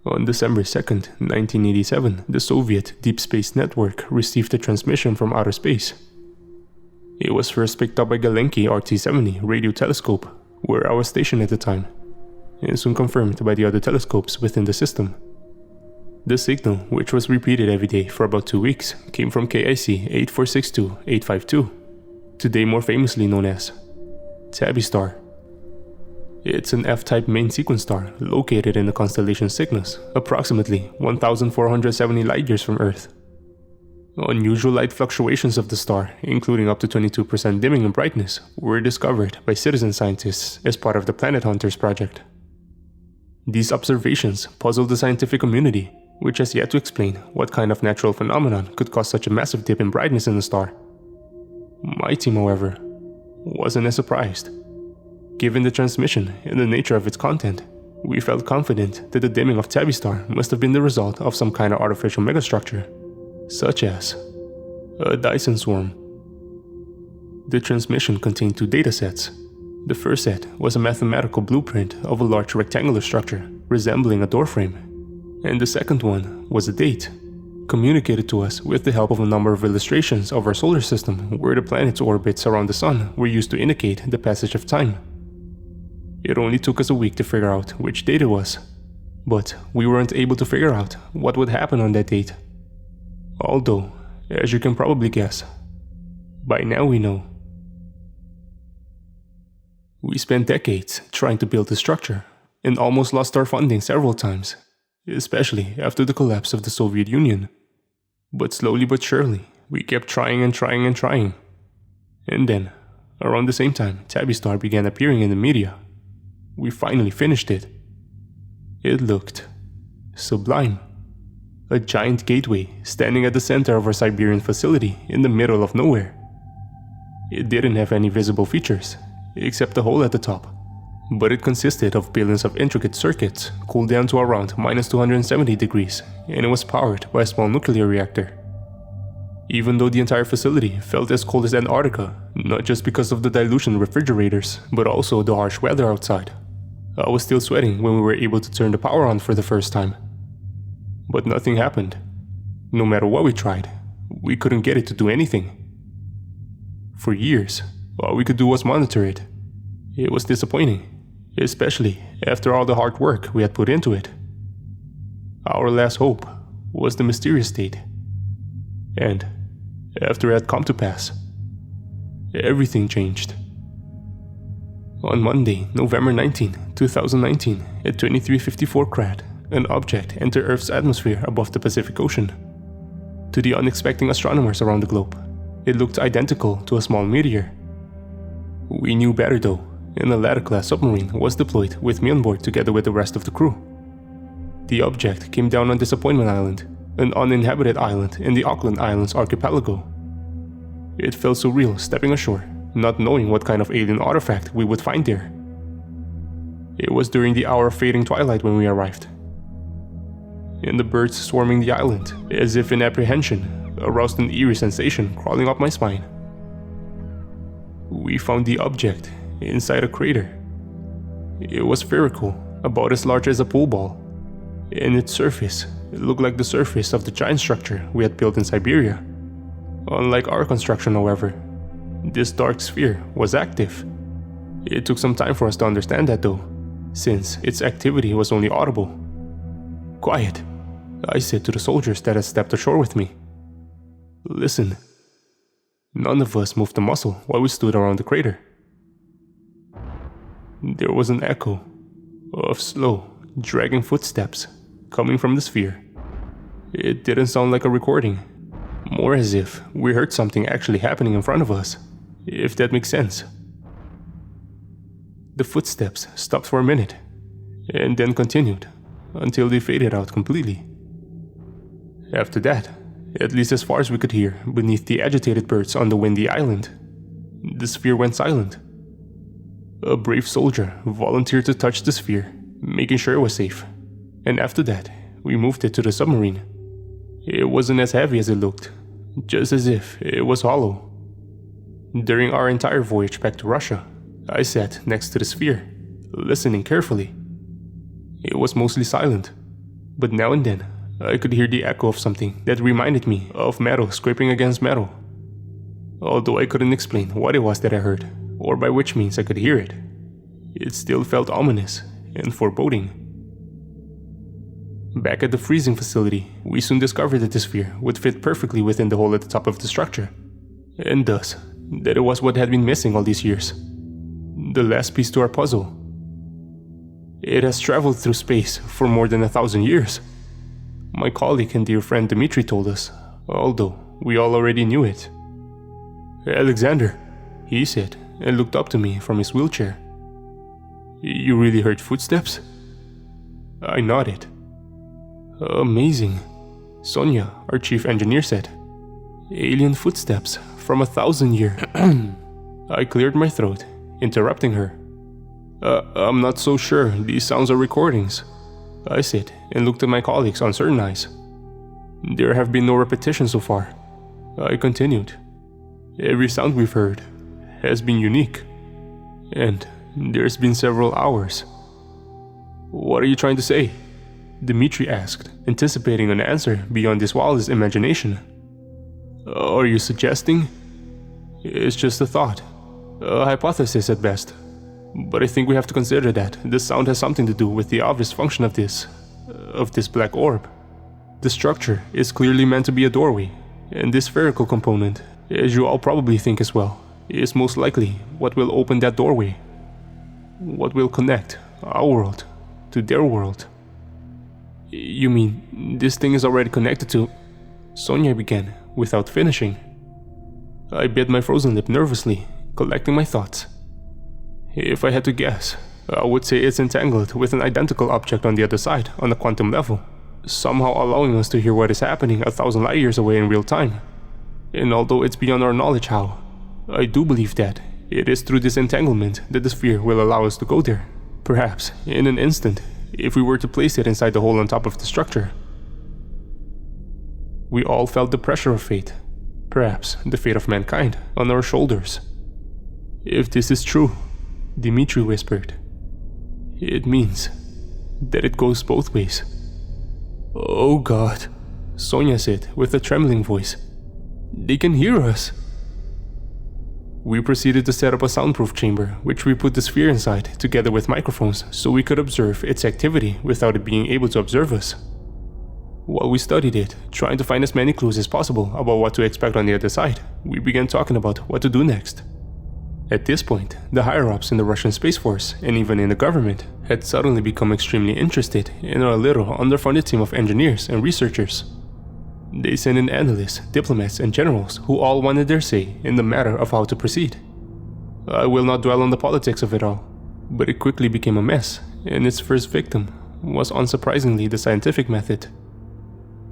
On December 2nd, 1987, the Soviet Deep Space Network received a transmission from outer space. It was first picked up by Galenki RT-70 radio telescope, where I was stationed at the time, and soon confirmed by the other telescopes within the system. The signal, which was repeated every day for about 2 weeks, came from KIC 8462852, today more famously known as Tabby star. It's an F-type main sequence star located in the constellation Cygnus, approximately 1,470 light-years from Earth. Unusual light fluctuations of the star, including up to 22% dimming in brightness, were discovered by citizen scientists as part of the Planet Hunters project. These observations puzzled the scientific community, which has yet to explain what kind of natural phenomenon could cause such a massive dip in brightness in the star. My team, however, wasn't as surprised. Given the transmission and the nature of its content, we felt confident that the dimming of Tabby star must have been the result of some kind of artificial megastructure, such as a Dyson swarm. The transmission contained 2 datasets. The first set was a mathematical blueprint of a large rectangular structure resembling a doorframe, and the second one was a date, communicated to us with the help of a number of illustrations of our solar system where the planet's orbits around the sun were used to indicate the passage of time. It only took us a week to figure out which date it was, but we weren't able to figure out what would happen on that date. Although, as you can probably guess, by now we know. We spent decades trying to build the structure and almost lost our funding several times, especially after the collapse of the Soviet Union. But slowly but surely, we kept trying and trying and trying. And then, around the same time Tabby star began appearing in the media, we finally finished it. It looked sublime. A giant gateway standing at the center of our Siberian facility in the middle of nowhere. It didn't have any visible features, except a hole at the top, but it consisted of billions of intricate circuits cooled down to around minus 270 degrees, and it was powered by a small nuclear reactor. Even though the entire facility felt as cold as Antarctica, not just because of the dilution refrigerators, but also the harsh weather outside, I was still sweating when we were able to turn the power on for the first time. But nothing happened. No matter what we tried, we couldn't get it to do anything. For years, all we could do was monitor it. It was disappointing, especially after all the hard work we had put into it. Our last hope was the mysterious date. And after it had come to pass, everything changed. On Monday, November 19, 2019, at 23:54 CRAD, an object entered Earth's atmosphere above the Pacific Ocean. To the unexpecting astronomers around the globe, it looked identical to a small meteor. We knew better though, and a ladder-class submarine was deployed with me on board together with the rest of the crew. The object came down on Disappointment Island, an uninhabited island in the Auckland Islands archipelago. It felt surreal stepping ashore, not knowing what kind of alien artifact we would find there. It was during the hour of fading twilight when we arrived, and the birds swarming the island, as if in apprehension, aroused an eerie sensation crawling up my spine. We found the object inside a crater. It was spherical, about as large as a pool ball, and its surface looked like the surface of the giant structure we had built in Siberia. Unlike our construction, however, this dark sphere was active. It took some time for us to understand that though, since its activity was only audible. "Quiet," I said to the soldiers that had stepped ashore with me. "Listen." None of us moved a muscle while we stood around the crater. There was an echo of slow, dragging footsteps coming from the sphere. It didn't sound like a recording, more as if we heard something actually happening in front of us, if that makes sense. The footsteps stopped for a minute, and then continued until they faded out completely. After that, at least as far as we could hear beneath the agitated birds on the windy island, the sphere went silent. A brave soldier volunteered to touch the sphere, making sure it was safe, and after that, we moved it to the submarine. It wasn't as heavy as it looked, just as if it was hollow. During our entire voyage back to Russia, I sat next to the sphere, listening carefully. It was mostly silent, But now and then, I could hear the echo of something that reminded me of metal scraping against metal. Although I couldn't explain what it was that I heard, or by which means I could hear it, it still felt ominous and foreboding. Back at the freezing facility, we soon discovered that the sphere would fit perfectly within the hole at the top of the structure, and thus, that it was what had been missing all these years. The last piece to our puzzle. It has traveled through space for more than 1,000 years. My colleague and dear friend Dmitri told us, although we all already knew it. "Alexander," he said, and looked up to me from his wheelchair. "You really heard footsteps?" I nodded. "Amazing," Sonia, our chief engineer, said. "Alien footsteps from 1,000 years." I cleared my throat, interrupting her. I'm not so sure these sounds are recordings," I said, and looked at my colleagues' uncertain eyes. "There have been no repetitions so far," I continued. "Every sound we've heard has been unique, and there's been several hours." "What are you trying to say?" Dmitri asked, anticipating an answer beyond his wildest imagination. "Are you suggesting?" "It's just a thought, a hypothesis at best. But I think we have to consider that this sound has something to do with the obvious function of this black orb. The structure is clearly meant to be a doorway, and this spherical component, as you all probably think as well, is most likely what will open that doorway. What will connect our world to their world." "You mean this thing is already connected to..." Sonia began, without finishing. I bit my frozen lip nervously, collecting my thoughts. "If I had to guess, I would say it's entangled with an identical object on the other side, on a quantum level, somehow allowing us to hear what is happening 1,000 light years away in real time. And although it's beyond our knowledge how, I do believe that it is through this entanglement that the sphere will allow us to go there, perhaps in an instant, if we were to place it inside the hole on top of the structure." We all felt the pressure of fate, perhaps the fate of mankind, on our shoulders. "If this is true," Dmitri whispered, "it means that it goes both ways." "Oh God," Sonia said with a trembling voice. "They can hear us." We proceeded to set up a soundproof chamber, which we put the sphere inside, together with microphones, so we could observe its activity without it being able to observe us. While we studied it, trying to find as many clues as possible about what to expect on the other side, we began talking about what to do next. At this point, the higher-ups in the Russian Space Force, and even in the government, had suddenly become extremely interested in our little underfunded team of engineers and researchers. They sent in analysts, diplomats, and generals who all wanted their say in the matter of how to proceed. I will not dwell on the politics of it all, but it quickly became a mess, and its first victim was unsurprisingly the scientific method.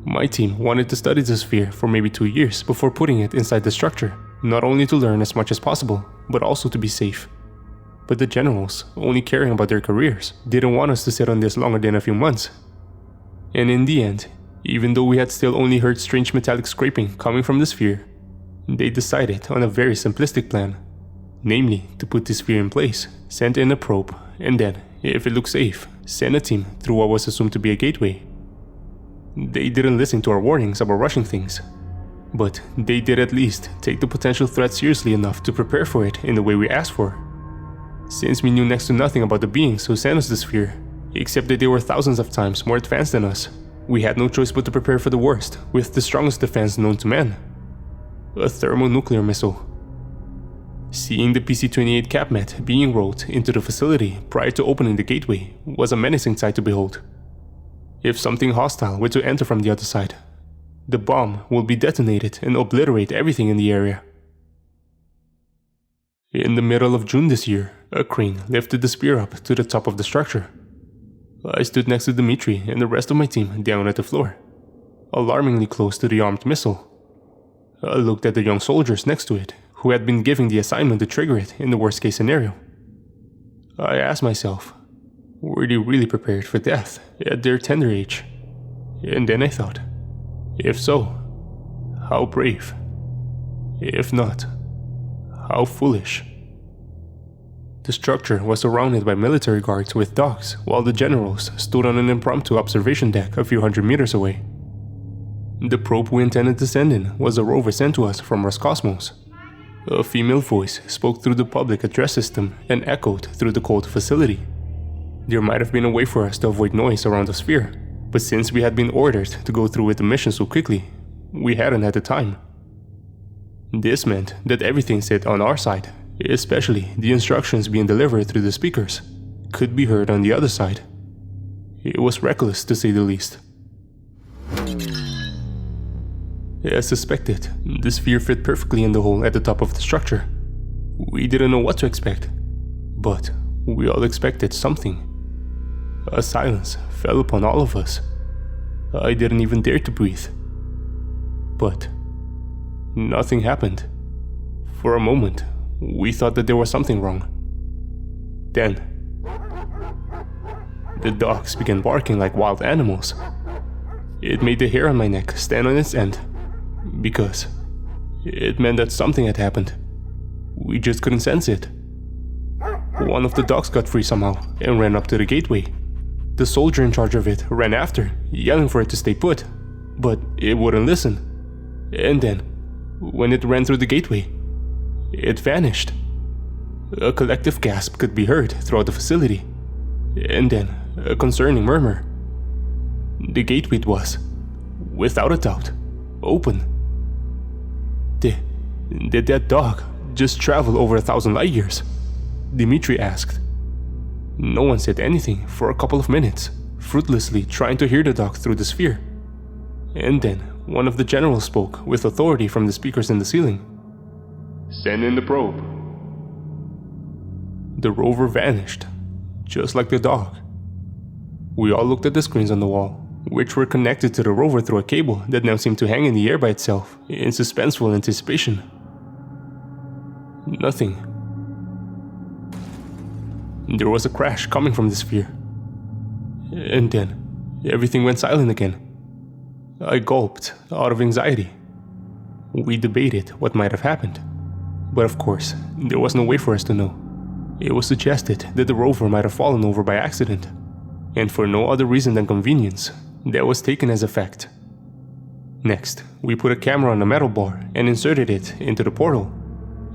My team wanted to study the sphere for maybe 2 years before putting it inside the structure, not only to learn as much as possible, but also to be safe. But the generals, only caring about their careers, didn't want us to sit on this longer than a few months. And in the end, even though we had still only heard strange metallic scraping coming from the sphere, they decided on a very simplistic plan. Namely, to put the sphere in place, send in a probe, and then, if it looked safe, send a team through what was assumed to be a gateway. They didn't listen to our warnings about rushing things, but they did at least take the potential threat seriously enough to prepare for it in the way we asked for. Since we knew next to nothing about the beings who sent us the sphere, except that they were thousands of times more advanced than us, we had no choice but to prepare for the worst with the strongest defense known to man: a thermonuclear missile. Seeing the PC-28 capmat being rolled into the facility prior to opening the gateway was a menacing sight to behold. If something hostile were to enter from the other side, the bomb would be detonated and obliterate everything in the area. In the middle of June this year, a crane lifted the sphere up to the top of the structure. I stood next to Dmitri and the rest of my team down at the floor, alarmingly close to the armed missile. I looked at the young soldiers next to it, who had been given the assignment to trigger it in the worst case scenario. I asked myself, were they really prepared for death at their tender age? And then I thought, if so, how brave. If not, how foolish. The structure was surrounded by military guards with dogs, while the generals stood on an impromptu observation deck a few hundred meters away. The probe we intended to send in was a rover sent to us from Roscosmos. A female voice spoke through the public address system and echoed through the cold facility. There might have been a way for us to avoid noise around the sphere, but since we had been ordered to go through with the mission so quickly, we hadn't had the time. This meant that everything said on our side, especially the instructions being delivered through the speakers, could be heard on the other side. It was reckless to say the least. As suspected, the sphere fit perfectly in the hole at the top of the structure. We didn't know what to expect, but we all expected something. A silence fell upon all of us. I didn't even dare to breathe. But nothing happened. For a moment, we thought that there was something wrong. Then, the dogs began barking like wild animals. It made the hair on my neck stand on its end, because it meant that something had happened. We just couldn't sense it. One of the dogs got free somehow and ran up to the gateway. The soldier in charge of it ran after, yelling for it to stay put, but it wouldn't listen. And then, when it ran through the gateway, it vanished. A collective gasp could be heard throughout the facility, and then a concerning murmur. The gateway was, without a doubt, open. Did that dog just travel over 1,000 light years? Dimitri asked. No one said anything for a couple of minutes, fruitlessly trying to hear the dog through the sphere. And then one of the generals spoke with authority from the speakers in the ceiling. "Send in the probe." The rover vanished, just like the dog. We all looked at the screens on the wall, which were connected to the rover through a cable that now seemed to hang in the air by itself, in suspenseful anticipation. Nothing. There was a crash coming from the sphere. And then, everything went silent again. I gulped out of anxiety. We debated what might have happened, but of course, there was no way for us to know. It was suggested that the rover might have fallen over by accident, and for no other reason than convenience, that was taken as a fact. Next, we put a camera on a metal bar and inserted it into the portal,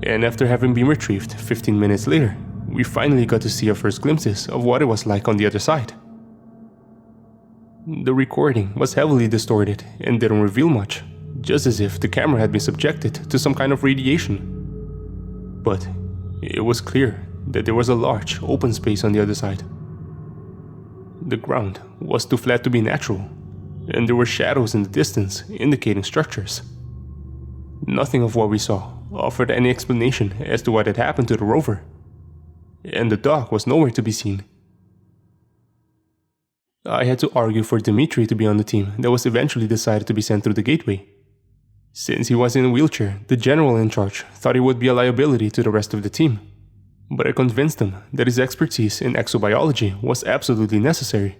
and after having been retrieved 15 minutes later, we finally got to see our first glimpses of what it was like on the other side. The recording was heavily distorted and didn't reveal much, just as if the camera had been subjected to some kind of radiation. But it was clear that there was a large open space on the other side. The ground was too flat to be natural, and there were shadows in the distance indicating structures. Nothing of what we saw offered any explanation as to what had happened to the rover, and the dog was nowhere to be seen. I had to argue for Dimitri to be on the team that was eventually decided to be sent through the gateway. Since he was in a wheelchair, the general in charge thought he would be a liability to the rest of the team, but I convinced him that his expertise in exobiology was absolutely necessary.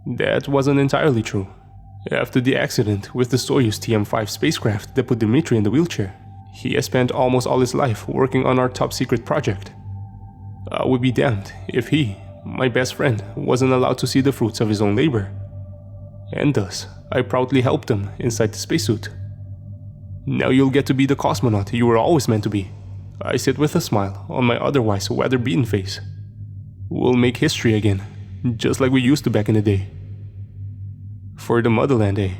That wasn't entirely true. After the accident with the Soyuz TM-5 spacecraft that put Dimitri in the wheelchair, he has spent almost all his life working on our top-secret project. I would be damned if he, my best friend, wasn't allowed to see the fruits of his own labor. And thus, I proudly helped him inside the spacesuit. "Now you'll get to be the cosmonaut you were always meant to be," I said with a smile on my otherwise weather-beaten face. "We'll make history again, just like we used to back in the day." "For the motherland, eh?"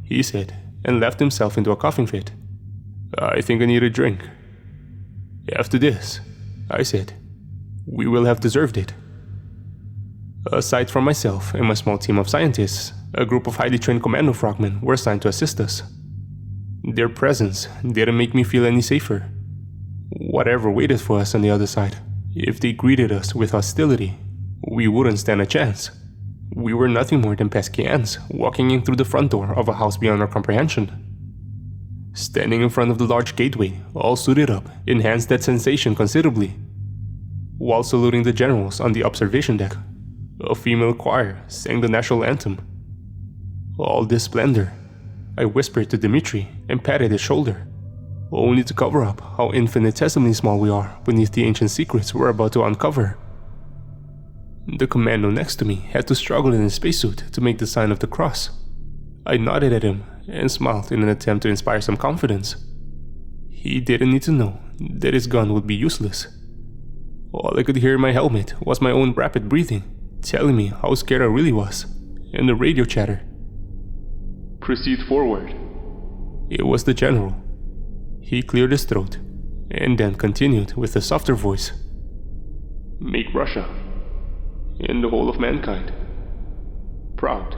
he said, and left himself into a coughing fit. "I think I need a drink." "After this," I said, "we will have deserved it." Aside from myself and my small team of scientists, a group of highly trained commando frogmen were assigned to assist us. Their presence didn't make me feel any safer. Whatever waited for us on the other side, if they greeted us with hostility, we wouldn't stand a chance. We were nothing more than pesky ants walking in through the front door of a house beyond our comprehension. Standing in front of the large gateway, all suited up, enhanced that sensation considerably. While saluting the generals on the observation deck, a female choir sang the national anthem. All this splendor, I whispered to Dimitri and patted his shoulder. only to cover up how infinitesimally small we are beneath the ancient secrets we're about to uncover. The commando next to me had to struggle in his spacesuit to make the sign of the cross. I nodded at him and smiled in an attempt to inspire some confidence. He didn't need to know that his gun would be useless. All I could hear in my helmet was my own rapid breathing, telling me how scared I really was, and the radio chatter. Proceed forward. It was the general. He cleared his throat, and then continued with a softer voice. Make Russia, and the whole of mankind, proud.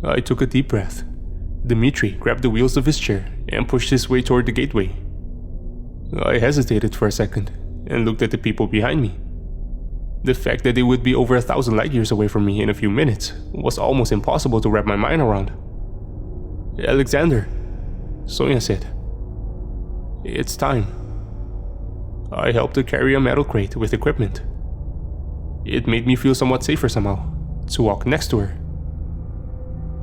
I took a deep breath. Dmitri grabbed the wheels of his chair and pushed his way toward the gateway. I hesitated for a second and looked at the people behind me. The fact that they would be over 1,000 light years away from me in a few minutes was almost impossible to wrap my mind around. "Alexander," Sonia said. "It's time." I helped her carry a metal crate with equipment. It made me feel somewhat safer somehow, to walk next to her.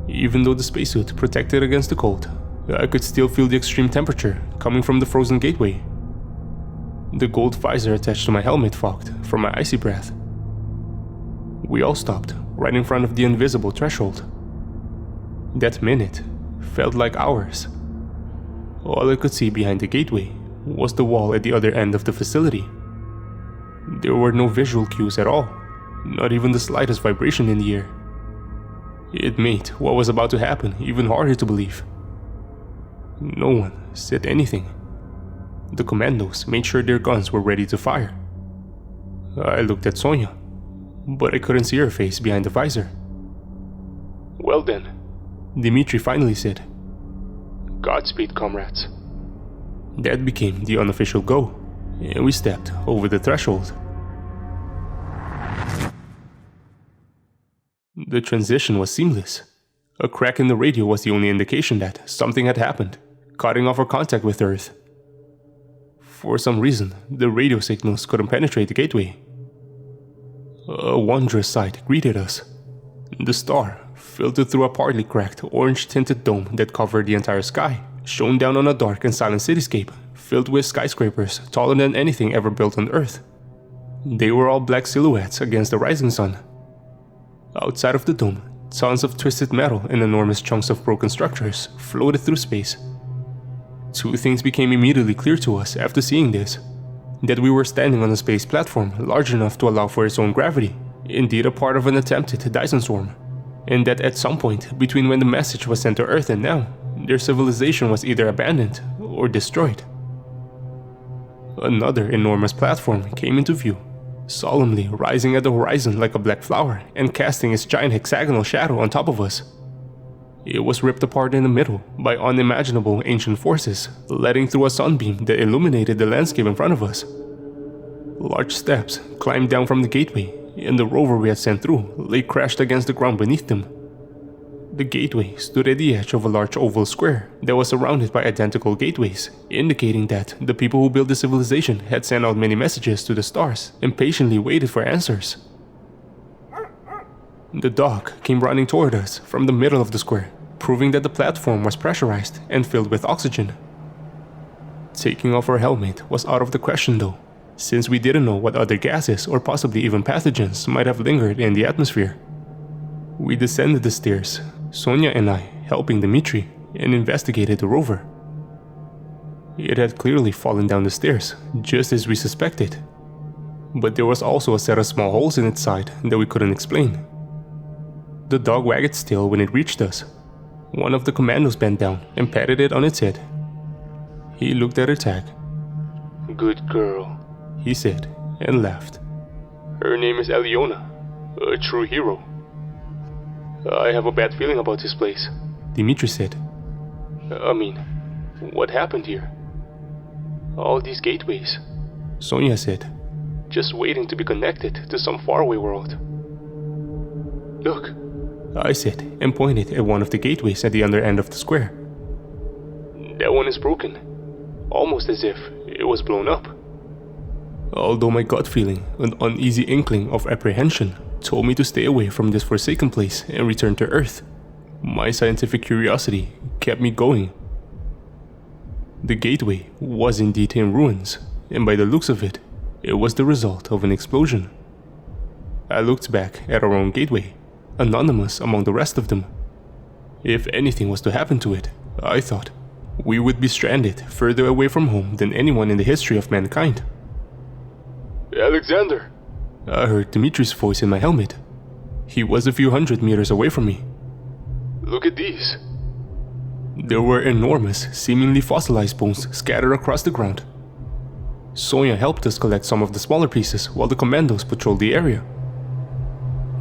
Even though the spacesuit protected against the cold, I could still feel the extreme temperature coming from the frozen gateway. The gold visor attached to my helmet fogged from my icy breath. We all stopped right in front of the invisible threshold. That minute felt like hours. All I could see behind the gateway was the wall at the other end of the facility. There were no visual cues at all, not even the slightest vibration in the air. It made what was about to happen even harder to believe. No one said anything. The commandos made sure their guns were ready to fire. I looked at Sonia, but I couldn't see her face behind the visor. Well then, Dmitri finally said. Godspeed, comrades. That became the unofficial go, and we stepped over the threshold. The transition was seamless. A crack in the radio was the only indication that something had happened, cutting off our contact with Earth. For some reason, the radio signals couldn't penetrate the gateway. A wondrous sight greeted us. The star, filtered through a partly cracked orange-tinted dome that covered the entire sky, shone down on a dark and silent cityscape filled with skyscrapers taller than anything ever built on Earth. They were all black silhouettes against the rising sun. Outside of the dome, tons of twisted metal and enormous chunks of broken structures floated through space. Two things became immediately clear to us after seeing this. That we were standing on a space platform large enough to allow for its own gravity, indeed a part of an attempted Dyson storm. And that at some point between when the message was sent to Earth and now, their civilization was either abandoned or destroyed. Another enormous platform came into view, solemnly rising at the horizon like a black flower and casting its giant hexagonal shadow on top of us. It was ripped apart in the middle by unimaginable ancient forces, letting through a sunbeam that illuminated the landscape in front of us. Large steps climbed down from the gateway, and the rover we had sent through lay crashed against the ground beneath them. The gateway stood at the edge of a large oval square that was surrounded by identical gateways, indicating that the people who built the civilization had sent out many messages to the stars and patiently waited for answers. The dog came running toward us from the middle of the square, proving that the platform was pressurized and filled with oxygen. Taking off our helmet was out of the question though, since we didn't know what other gases or possibly even pathogens might have lingered in the atmosphere. We descended the stairs, Sonia and I helping Dmitri, and investigated the rover. It had clearly fallen down the stairs, just as we suspected. But there was also a set of small holes in its side that we couldn't explain. The dog wagged its tail when it reached us. One of the commandos bent down and patted it on its head. He looked at her tag. Good girl, he said, and laughed. Her name is Eliona, a true hero. I have a bad feeling about this place, Dmitri said. I mean, what happened here? All these gateways, Sonia said. Just waiting to be connected to some faraway world. Look, I said, and pointed at one of the gateways at the other end of the square. That one is broken, almost as if it was blown up. Although my gut feeling, an uneasy inkling of apprehension, told me to stay away from this forsaken place and return to Earth, my scientific curiosity kept me going. The gateway was indeed in ruins, and by the looks of it, it was the result of an explosion. I looked back at our own gateway, anonymous among the rest of them. If anything was to happen to it, I thought, we would be stranded further away from home than anyone in the history of mankind. Alexander! I heard Dimitri's voice in my helmet. He was a few hundred meters away from me. Look at these. There were enormous, seemingly fossilized bones scattered across the ground. Sonia helped us collect some of the smaller pieces while the commandos patrolled the area.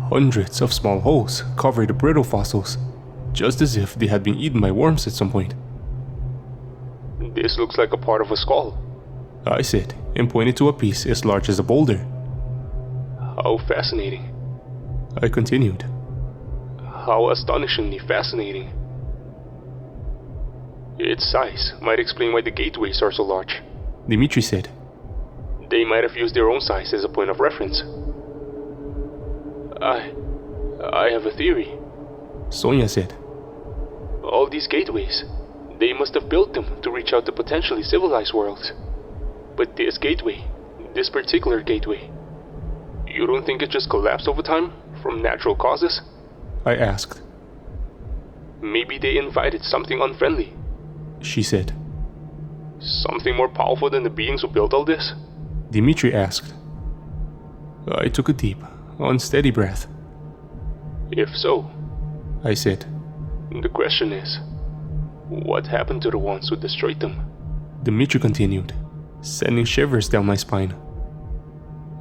Hundreds of small holes covered the brittle fossils, just as if they had been eaten by worms at some point. This looks like a part of a skull. I said, and pointed to a piece as large as a boulder. How fascinating. I continued. How astonishingly fascinating. Its size might explain why the gateways are so large, Dimitri said. They might have used their own size as a point of reference. I have a theory. Sonia said. All these gateways, they must have built them to reach out to potentially civilized worlds. But this gateway, this particular gateway, you don't think it just collapsed over time from natural causes? I asked. Maybe they invited something unfriendly, she said. Something more powerful than the beings who built all this? Dimitri asked. I took a deep, unsteady breath. If so, I said, the question is, what happened to the ones who destroyed them? Dimitri continued, sending shivers down my spine.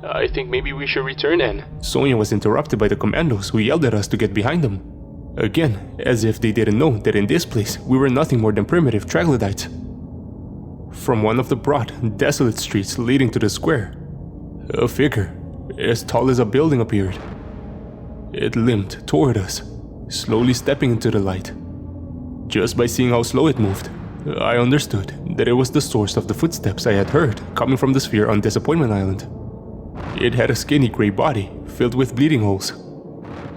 I think maybe we should return, Anne. Sonia was interrupted by the commandos who yelled at us to get behind them. Again, as if they didn't know that in this place we were nothing more than primitive troglodytes. From one of the broad, desolate streets leading to the square, a figure as tall as a building appeared. It limped toward us, slowly stepping into the light. Just by seeing how slow it moved, I understood that it was the source of the footsteps I had heard coming from the sphere on Disappointment Island. It had a skinny gray body filled with bleeding holes.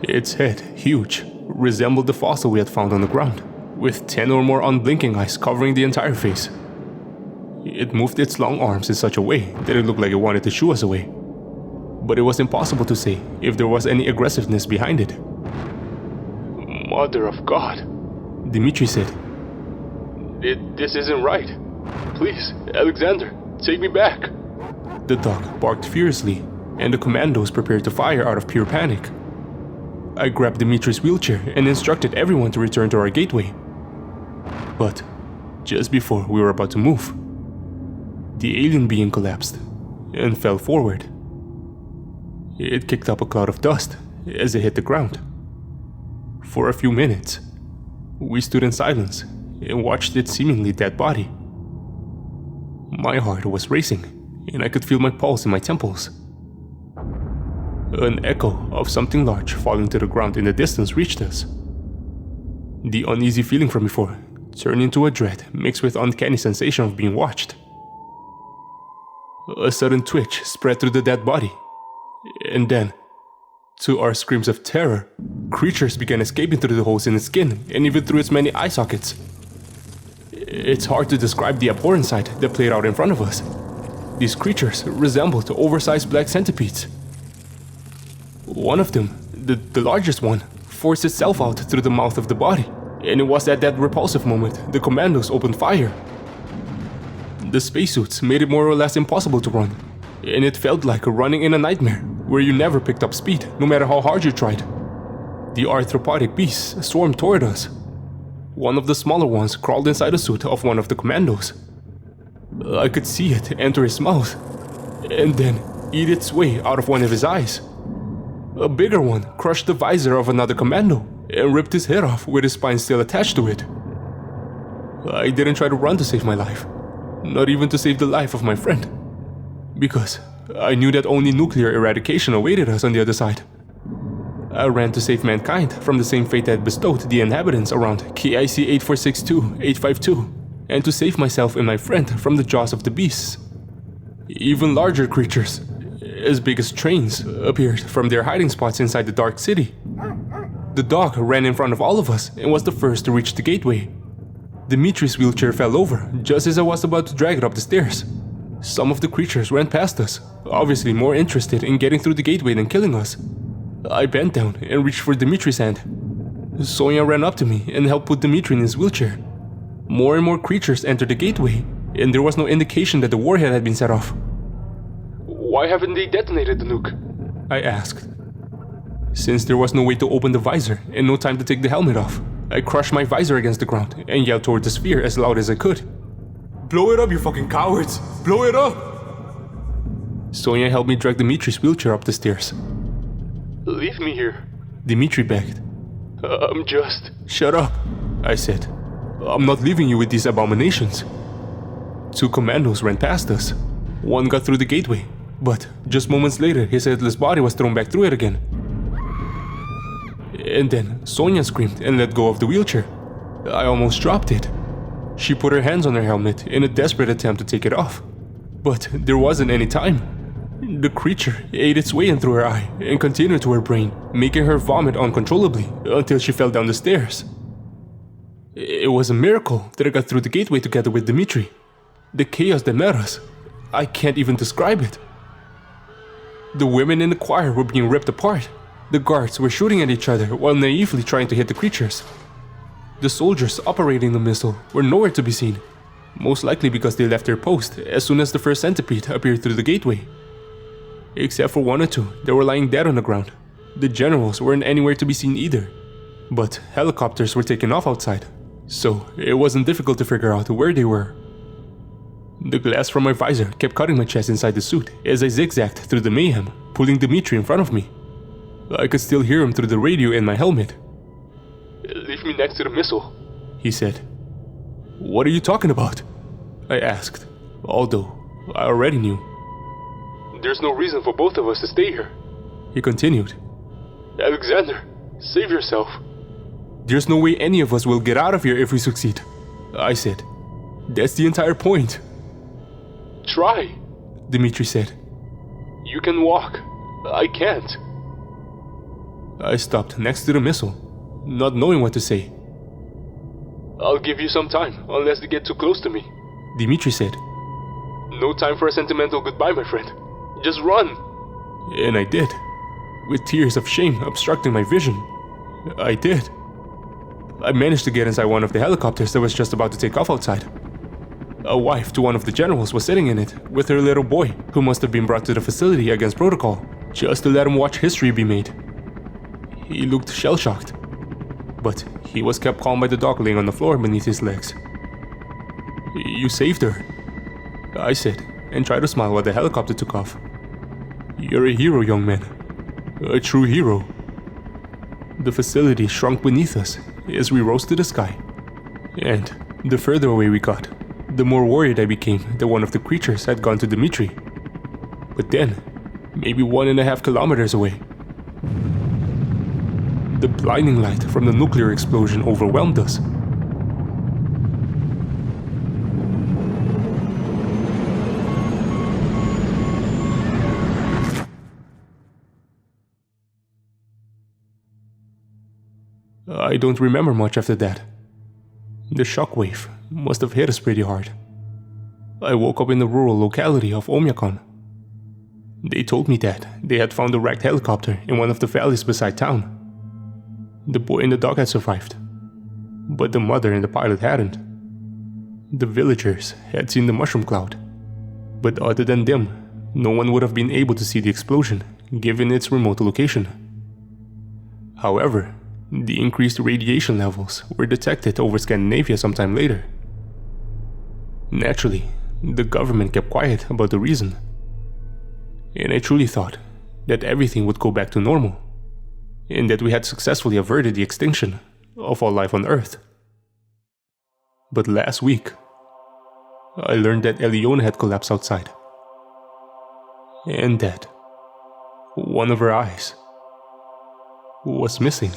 Its head, huge, resembled the fossil we had found on the ground, with 10 or more unblinking eyes covering the entire face. It moved its long arms in such a way that it looked like it wanted to shoo us away. But it was impossible to say if there was any aggressiveness behind it. Mother of God, Dimitri said. This isn't right. Please, Alexander, take me back. The dog barked furiously, and the commandos prepared to fire out of pure panic. I grabbed Dimitri's wheelchair and instructed everyone to return to our gateway. But just before we were about to move, the alien being collapsed and fell forward. It kicked up a cloud of dust as it hit the ground. For a few minutes, we stood in silence and watched its seemingly dead body. My heart was racing, and I could feel my pulse in my temples. An echo of something large falling to the ground in the distance reached us. The uneasy feeling from before turned into a dread mixed with uncanny sensation of being watched. A sudden twitch spread through the dead body, and then, to our screams of terror, creatures began escaping through the holes in its skin and even through its many eye sockets. It's hard to describe the abhorrent sight that played out in front of us. These creatures resembled oversized black centipedes. One of them, the largest one, forced itself out through the mouth of the body, and it was at that repulsive moment the commandos opened fire. The spacesuits made it more or less impossible to run, and it felt like running in a nightmare where you never picked up speed no matter how hard you tried. The arthropodic beasts swarmed toward us. One of the smaller ones crawled inside the suit of one of the commandos. I could see it enter his mouth, and then eat its way out of one of his eyes. A bigger one crushed the visor of another commando and ripped his head off with his spine still attached to it. I didn't try to run to save my life, not even to save the life of my friend, because I knew that only nuclear eradication awaited us on the other side. I ran to save mankind from the same fate that had bestowed the inhabitants around KIC 8462-852, and to save myself and my friend from the jaws of the beasts. Even larger creatures, as big as trains, appeared from their hiding spots inside the dark city. The dog ran in front of all of us and was the first to reach the gateway. Dimitri's wheelchair fell over just as I was about to drag it up the stairs. Some of the creatures ran past us, obviously more interested in getting through the gateway than killing us. I bent down and reached for Dimitri's hand. Sonia ran up to me and helped put Dimitri in his wheelchair. More and more creatures entered the gateway, and there was no indication that the warhead had been set off. Why haven't they detonated the nuke? I asked. Since there was no way to open the visor and no time to take the helmet off, I crushed my visor against the ground and yelled toward the sphere as loud as I could. Blow it up, you fucking cowards! Blow it up! Sonia helped me drag Dimitri's wheelchair up the stairs. Leave me here. Dimitri begged. I'm just... Shut up, I said. I'm not leaving you with these abominations. 2 commandos ran past us. One got through the gateway, but just moments later his headless body was thrown back through it again. And then Sonia screamed and let go of the wheelchair. I almost dropped it. She put her hands on her helmet in a desperate attempt to take it off. But there wasn't any time. The creature ate its way in through her eye and continued to her brain, making her vomit uncontrollably until she fell down the stairs. It was a miracle that I got through the gateway together with Dimitri. The chaos that met us, I can't even describe it. The women in the choir were being ripped apart. The guards were shooting at each other while naively trying to hit the creatures. The soldiers operating the missile were nowhere to be seen, most likely because they left their post as soon as the first centipede appeared through the gateway. Except for 1 or 2 that were lying dead on the ground. The generals weren't anywhere to be seen either. But helicopters were taking off outside, so it wasn't difficult to figure out where they were. The glass from my visor kept cutting my chest inside the suit as I zigzagged through the mayhem, pulling Dimitri in front of me. I could still hear him through the radio in my helmet. Leave me next to the missile, he said. What are you talking about? I asked, although I already knew. There's no reason for both of us to stay here. He continued. Alexander, save yourself. There's no way any of us will get out of here if we succeed, I said. That's the entire point. Try, Dimitri said. You can walk. I can't. I stopped next to the missile, not knowing what to say. I'll give you some time, unless they get too close to me, Dimitri said. No time for a sentimental goodbye, my friend. Just run! And I did, with tears of shame obstructing my vision. I did. I managed to get inside one of the helicopters that was just about to take off outside. A wife to one of the generals was sitting in it with her little boy, who must have been brought to the facility against protocol, just to let him watch history be made. He looked shell-shocked, but he was kept calm by the dog laying on the floor beneath his legs. You saved her, I said, and tried to smile while the helicopter took off. You're a hero, young man. A true hero. The facility shrunk beneath us as we rose to the sky. And the further away we got, the more worried I became that one of the creatures had gone to Dimitri. But then, maybe 1.5 kilometers away, the blinding light from the nuclear explosion overwhelmed us. I don't remember much after that. The shockwave must have hit us pretty hard. I woke up in the rural locality of Omyakon. They told me that they had found a wrecked helicopter in one of the valleys beside town. The boy and the dog had survived, but the mother and the pilot hadn't. The villagers had seen the mushroom cloud, but other than them, no one would have been able to see the explosion, given its remote location. However, the increased radiation levels were detected over Scandinavia sometime later. Naturally, the government kept quiet about the reason. And I truly thought that everything would go back to normal, and that we had successfully averted the extinction of all life on Earth. But last week, I learned that Eliona had collapsed outside, and that one of her eyes was missing.